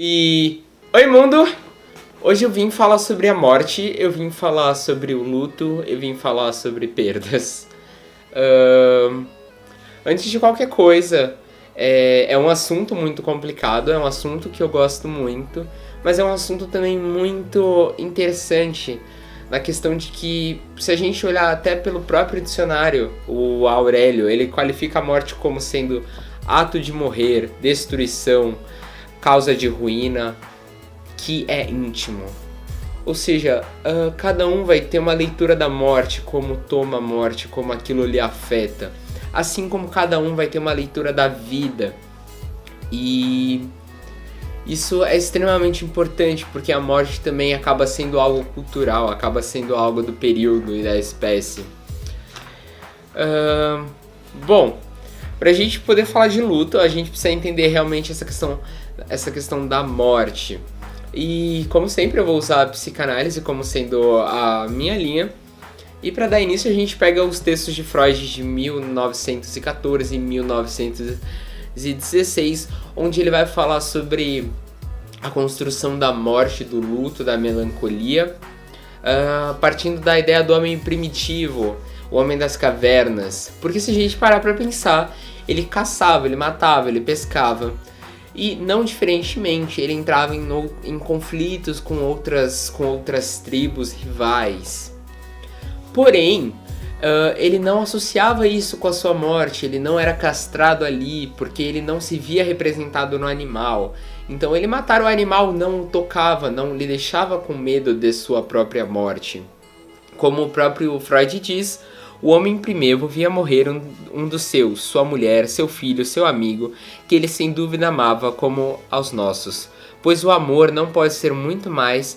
E oi mundo! Hoje eu vim falar sobre a morte, eu vim falar sobre o luto, eu vim falar sobre perdas. Ahn, Antes de qualquer coisa, é um assunto muito complicado, é um assunto que eu gosto muito, mas é um assunto também muito interessante na questão de que, se a gente olhar até pelo próprio dicionário, o Aurélio, ele qualifica a morte como sendo ato de morrer, destruição, causa de ruína, que é íntimo. Ou seja, cada um vai ter uma leitura da morte, como toma a morte, como aquilo lhe afeta. Assim como cada um vai ter uma leitura da vida. E isso é extremamente importante, porque a morte também acaba sendo algo cultural, acaba sendo algo do período e da espécie. Bom, pra gente poder falar de luto, a gente precisa entender realmente essa questão da morte. E como sempre eu vou usar a psicanálise como sendo a minha linha. E para dar início a gente pega os textos de Freud de 1914 e 1916, onde ele vai falar sobre a construção da morte, do luto, da melancolia, partindo da ideia do homem primitivo, o homem das cavernas. Porque se a gente parar para pensar, ele caçava, ele matava, ele pescava. E não diferentemente, ele entrava em conflitos com outras tribos rivais. Porém, ele não associava isso com a sua morte, ele não era castrado ali, porque ele não se via representado no animal. Então ele matar o animal não o tocava, não lhe deixava com medo de sua própria morte. Como o próprio Freud diz, o homem primeiro via morrer um dos seus, sua mulher, seu filho, seu amigo, que ele sem dúvida amava como aos nossos. Pois o amor não pode ser muito mais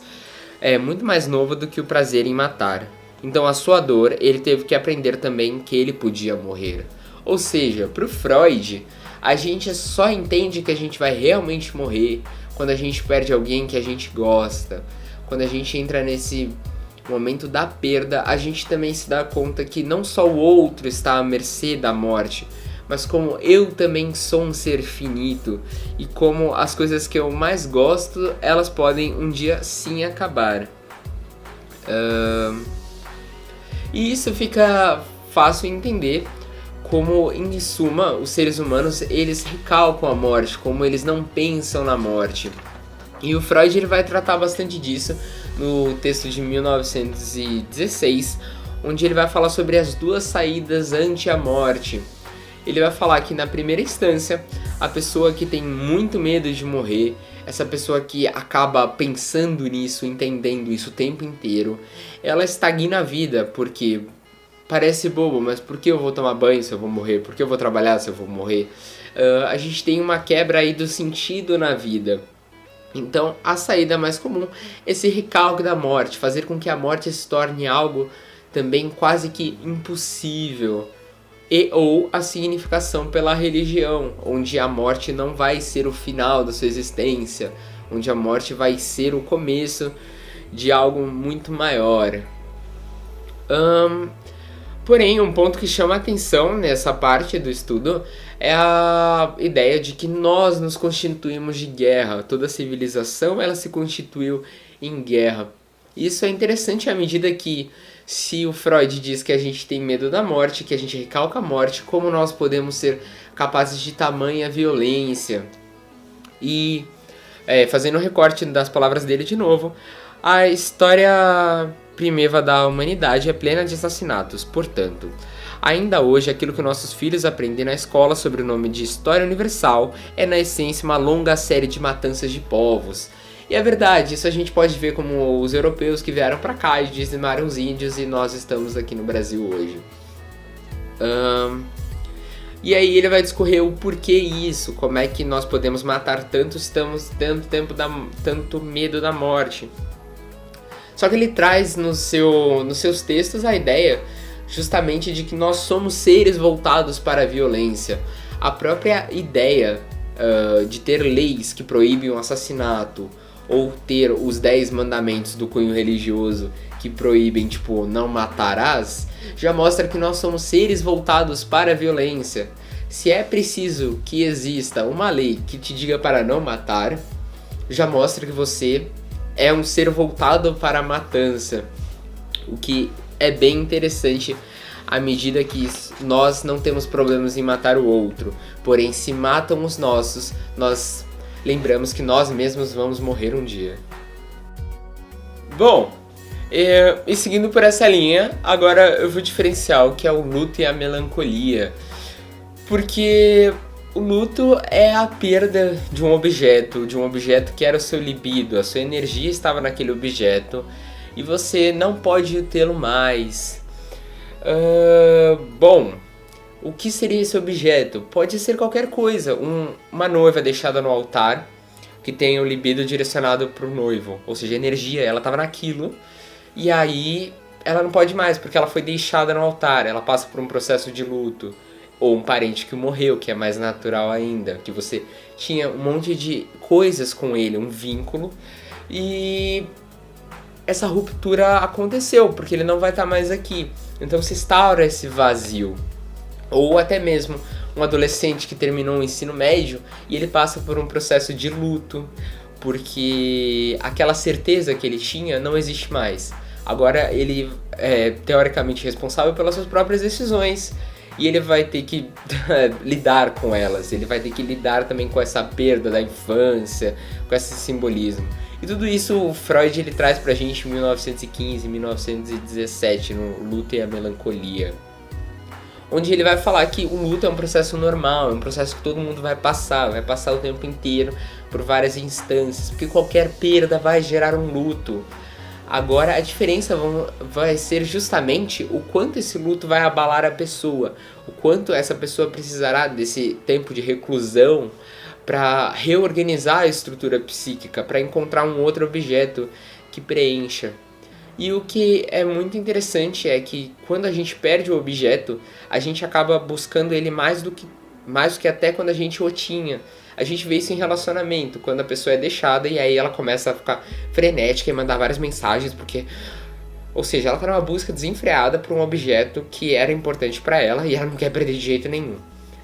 novo do que o prazer em matar. Então a sua dor, ele teve que aprender também que ele podia morrer. Ou seja, para o Freud, a gente só entende que a gente vai realmente morrer quando a gente perde alguém que a gente gosta. Quando a gente entra nesse momento da perda, a gente também se dá conta que não só o outro está à mercê da morte, mas como eu também sou um ser finito e como as coisas que eu mais gosto, elas podem um dia sim acabar. E isso fica fácil entender como, em suma, os seres humanos eles recalcam a morte, como eles não pensam na morte. E o Freud ele vai tratar bastante disso no texto de 1916, onde ele vai falar sobre as duas saídas ante a morte. Ele vai falar que, na primeira instância, a pessoa que tem muito medo de morrer, essa pessoa que acaba pensando nisso, entendendo isso o tempo inteiro, ela estagna a vida, porque parece bobo, mas por que eu vou tomar banho se eu vou morrer? Por que eu vou trabalhar se eu vou morrer? A gente tem uma quebra aí do sentido na vida. Então, a saída mais comum é esse recalque da morte, fazer com que a morte se torne algo também quase que impossível. Ou a significação pela religião, onde a morte não vai ser o final da sua existência, onde a morte vai ser o começo de algo muito maior. Porém, um ponto que chama a atenção nessa parte do estudo é a ideia de que nós nos constituímos de guerra. Toda civilização ela se constituiu em guerra. Isso é interessante à medida que, se o Freud diz que a gente tem medo da morte, que a gente recalca a morte, como nós podemos ser capazes de tamanha violência? E, fazendo um recorte das palavras dele de novo, a história primeva da humanidade é plena de assassinatos. Portanto, ainda hoje, aquilo que nossos filhos aprendem na escola sobre o nome de História Universal é, na essência, uma longa série de matanças de povos. E é verdade, isso a gente pode ver como os europeus que vieram pra cá e dizimaram os índios e nós estamos aqui no Brasil hoje. E aí ele vai discorrer o porquê isso, como é que nós podemos matar tanto medo da morte. Só que ele traz nos seus textos a ideia justamente de que nós somos seres voltados para a violência. A própria ideia de ter leis que proíbem o assassinato, ou ter os 10 mandamentos do cunho religioso que proíbem, tipo, não matarás, já mostra que nós somos seres voltados para a violência. Se é preciso que exista uma lei que te diga para não matar, já mostra que você é um ser voltado para a matança, o que é bem interessante à medida que nós não temos problemas em matar o outro, porém se matam os nossos, nós lembramos que nós mesmos vamos morrer um dia. Bom, e seguindo por essa linha, agora eu vou diferenciar o que é o luto e a melancolia, porque o luto é a perda de um objeto que era o seu libido, a sua energia estava naquele objeto e você não pode tê-lo mais. Bom, o que seria esse objeto? Pode ser qualquer coisa, uma noiva deixada no altar que tem o libido direcionado para o noivo, ou seja, a energia, ela estava naquilo e aí ela não pode mais porque ela foi deixada no altar, ela passa por um processo de luto. Ou um parente que morreu, que é mais natural ainda, que você tinha um monte de coisas com ele, um vínculo, e essa ruptura aconteceu, porque ele não vai estar mais aqui. Então se instaura esse vazio. Ou até mesmo um adolescente que terminou o ensino médio e ele passa por um processo de luto, porque aquela certeza que ele tinha não existe mais. Agora ele é teoricamente responsável pelas suas próprias decisões, e ele vai ter que lidar com elas, ele vai ter que lidar também com essa perda da infância, com esse simbolismo. E tudo isso o Freud ele traz pra gente em 1915, 1917, no Luto e a Melancolia. Onde ele vai falar que o luto é um processo normal, é um processo que todo mundo vai passar o tempo inteiro por várias instâncias, porque qualquer perda vai gerar um luto. Agora a diferença vai ser justamente o quanto esse luto vai abalar a pessoa, o quanto essa pessoa precisará desse tempo de reclusão para reorganizar a estrutura psíquica, para encontrar um outro objeto que preencha. E o que é muito interessante é que quando a gente perde o objeto, a gente acaba buscando ele mais do que até quando a gente o tinha. A gente vê isso em relacionamento, quando a pessoa é deixada e aí ela começa a ficar frenética e mandar várias mensagens, porque... Ou seja, ela tá numa busca desenfreada por um objeto que era importante pra ela e ela não quer perder de jeito nenhum.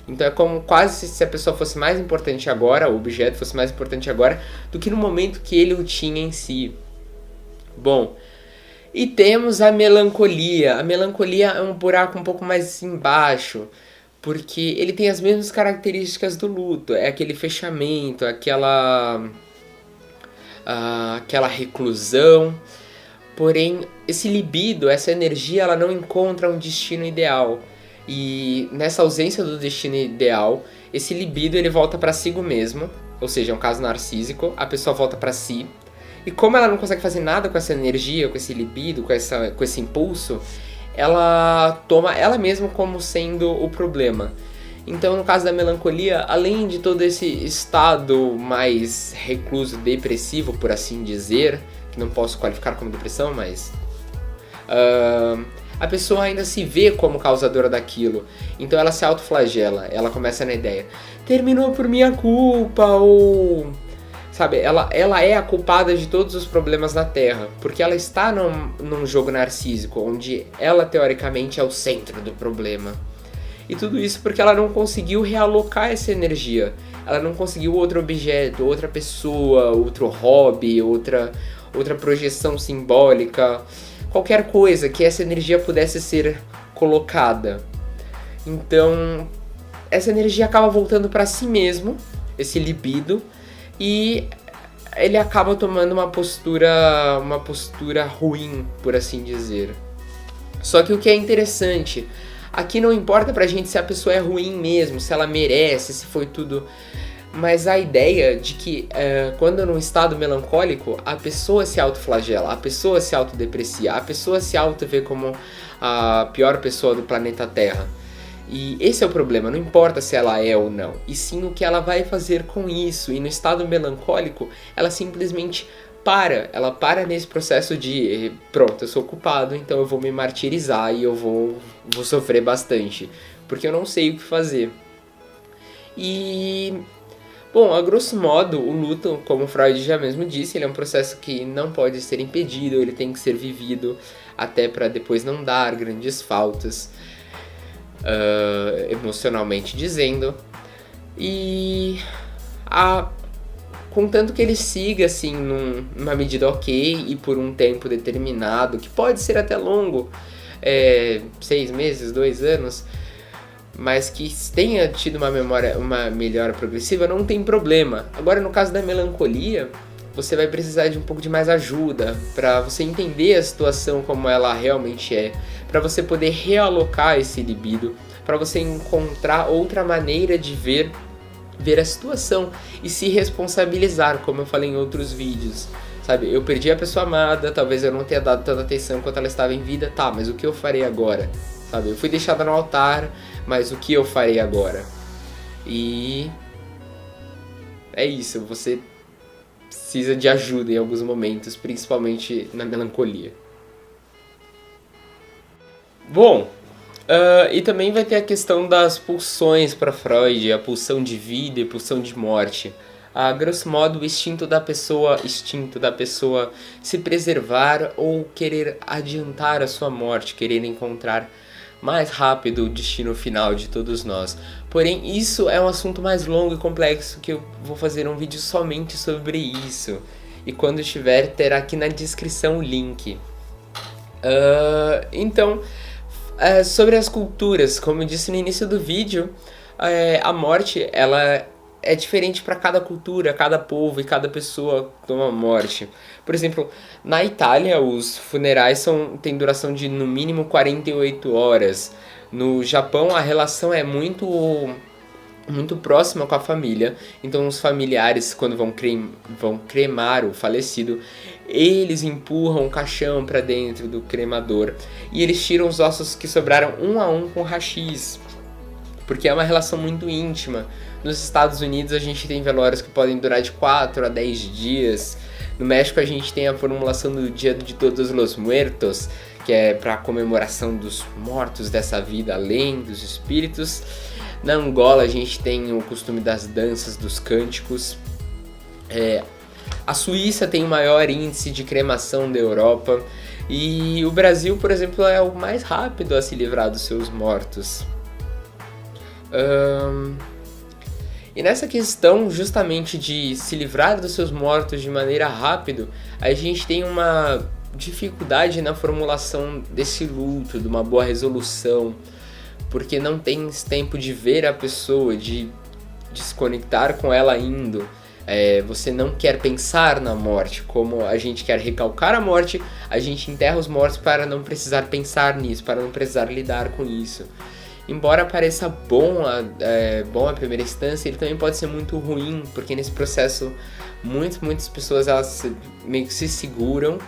Então é como quase se a pessoa fosse mais importante agora, o objeto fosse mais importante agora, do que no momento que ele o tinha em si. Bom, e temos a melancolia. A melancolia é um buraco um pouco mais embaixo, porque ele tem as mesmas características do luto. É aquele fechamento, aquela reclusão. Porém, esse libido, essa energia, ela não encontra um destino ideal. E nessa ausência do destino ideal, esse libido ele volta para si mesmo. Ou seja, é um caso narcísico. A pessoa volta para si. E como ela não consegue fazer nada com essa energia, com esse libido, com esse impulso, ela toma ela mesma como sendo o problema. Então, no caso da melancolia, além de todo esse estado mais recluso, depressivo, por assim dizer, que não posso qualificar como depressão, mas... a pessoa ainda se vê como causadora daquilo. Então ela se autoflagela, ela começa na ideia, terminou por minha culpa, ou... Sabe, ela é a culpada de todos os problemas na Terra, porque ela está num jogo narcísico, onde ela, teoricamente, é o centro do problema. E tudo isso porque ela não conseguiu realocar essa energia. Ela não conseguiu outro objeto, outra pessoa, outro hobby, outra projeção simbólica, qualquer coisa que essa energia pudesse ser colocada. Então, essa energia acaba voltando para si mesmo, esse libido, e ele acaba tomando uma postura ruim, por assim dizer. Só que o que é interessante, aqui não importa pra gente se a pessoa é ruim mesmo, se ela merece, se foi tudo... Mas a ideia de que quando num estado melancólico, a pessoa se autoflagela, a pessoa se autodeprecia, a pessoa se auto-vê como a pior pessoa do planeta Terra. E esse é o problema, não importa se ela é ou não, e sim o que ela vai fazer com isso. E no estado melancólico, ela simplesmente ela para nesse processo de pronto, eu sou culpado, então eu vou me martirizar e eu vou sofrer bastante, porque eu não sei o que fazer. E... Bom, a grosso modo, o luto, como Freud já mesmo disse, ele é um processo que não pode ser impedido, ele tem que ser vivido até para depois não dar grandes faltas, emocionalmente dizendo. E contanto que ele siga assim numa medida ok e por um tempo determinado, que pode ser até longo, 6 meses, 2 anos, mas que tenha tido uma melhora progressiva, não tem problema. Agora, no caso da melancolia, você vai precisar de um pouco de mais ajuda para você entender a situação como ela realmente é, para você poder realocar esse libido, para você encontrar outra maneira de ver a situação e se responsabilizar, como eu falei em outros vídeos. Sabe, eu perdi a pessoa amada, talvez eu não tenha dado tanta atenção quanto ela estava em vida, tá, mas o que eu farei agora? Sabe, eu fui deixada no altar, mas o que eu farei agora? E é isso, você precisa de ajuda em alguns momentos, principalmente na melancolia. Bom, e também vai ter a questão das pulsões para Freud, a pulsão de vida e a pulsão de morte. A grosso modo, o instinto da pessoa se preservar ou querer adiantar a sua morte, querer encontrar mais rápido o destino final de todos nós. Porém, isso é um assunto mais longo e complexo que eu vou fazer um vídeo somente sobre isso. E quando estiver, terá aqui na descrição o link. Então, sobre as culturas, como eu disse no início do vídeo, a morte ela é diferente para cada cultura, cada povo e cada pessoa toma morte. Por exemplo, na Itália os funerais têm duração de no mínimo 48 horas. No Japão a relação é muito próxima com a família, então os familiares, quando vão cremar o falecido, eles empurram o caixão para dentro do cremador e eles tiram os ossos que sobraram um a um com rachis, porque é uma relação muito íntima. Nos Estados Unidos a gente tem velórios que podem durar de 4 a 10 dias. No México a gente tem a formulação do Dia de Todos los Muertos, que é para comemoração dos mortos dessa vida, além dos espíritos. Na Angola a gente tem o costume das danças, dos cânticos. A Suíça tem o maior índice de cremação da Europa. E o Brasil, por exemplo, é o mais rápido a se livrar dos seus mortos. E nessa questão justamente de se livrar dos seus mortos de maneira rápida, a gente tem uma dificuldade na formulação desse luto, de uma boa resolução, porque não tem tempo de ver a pessoa, de se conectar com ela indo. Você não quer pensar na morte, como a gente quer recalcar a morte, a gente enterra os mortos para não precisar pensar nisso, para não precisar lidar com isso. Embora pareça bom a primeira instância, ele também pode ser muito ruim, porque nesse processo muitas pessoas elas meio que se seguram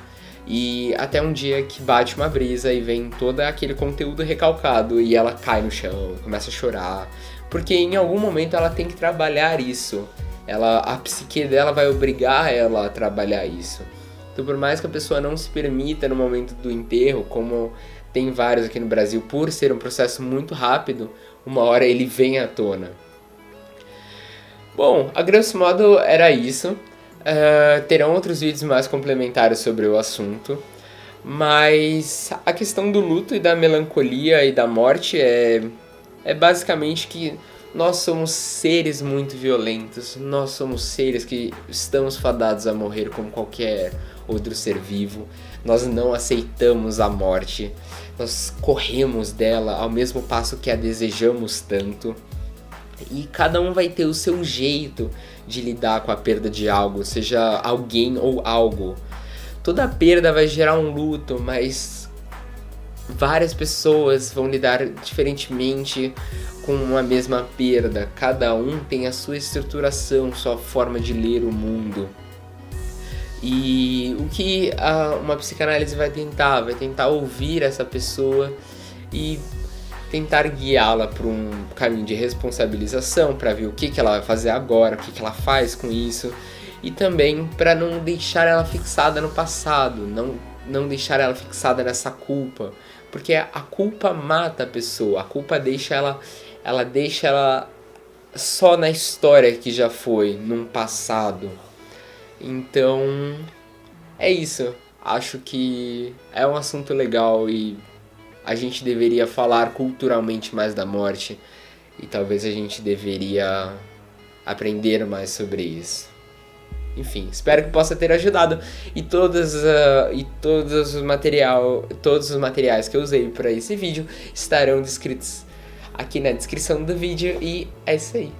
e até um dia que bate uma brisa e vem todo aquele conteúdo recalcado e ela cai no chão, começa a chorar, porque em algum momento ela tem que trabalhar isso, a psique dela vai obrigar ela a trabalhar isso. Então, por mais que a pessoa não se permita no momento do enterro, como tem vários aqui no Brasil, por ser um processo muito rápido, uma hora ele vem à tona. Bom, a grosso modo era isso. Terão outros vídeos mais complementares sobre o assunto, mas a questão do luto e da melancolia e da morte é basicamente que nós somos seres muito violentos, nós somos seres que estamos fadados a morrer como qualquer outro ser vivo. Nós não aceitamos a morte, nós corremos dela ao mesmo passo que a desejamos tanto. E cada um vai ter o seu jeito de lidar com a perda de algo, seja alguém ou algo. Toda perda vai gerar um luto, mas várias pessoas vão lidar diferentemente com a mesma perda. Cada um tem a sua estruturação, sua forma de ler o mundo. E o que uma psicanálise vai tentar ouvir essa pessoa e tentar guiá-la para um caminho de responsabilização, para ver o que ela vai fazer agora, o que ela faz com isso, e também para não deixar ela fixada no passado, não deixar ela fixada nessa culpa, porque a culpa mata a pessoa, a culpa deixa ela só na história que já foi, num passado. Então, é isso. Acho que é um assunto legal e a gente deveria falar culturalmente mais da morte e talvez a gente deveria aprender mais sobre isso. Enfim, espero que possa ter ajudado. E todos os materiais que eu usei para esse vídeo estarão descritos aqui na descrição do vídeo. E é isso aí.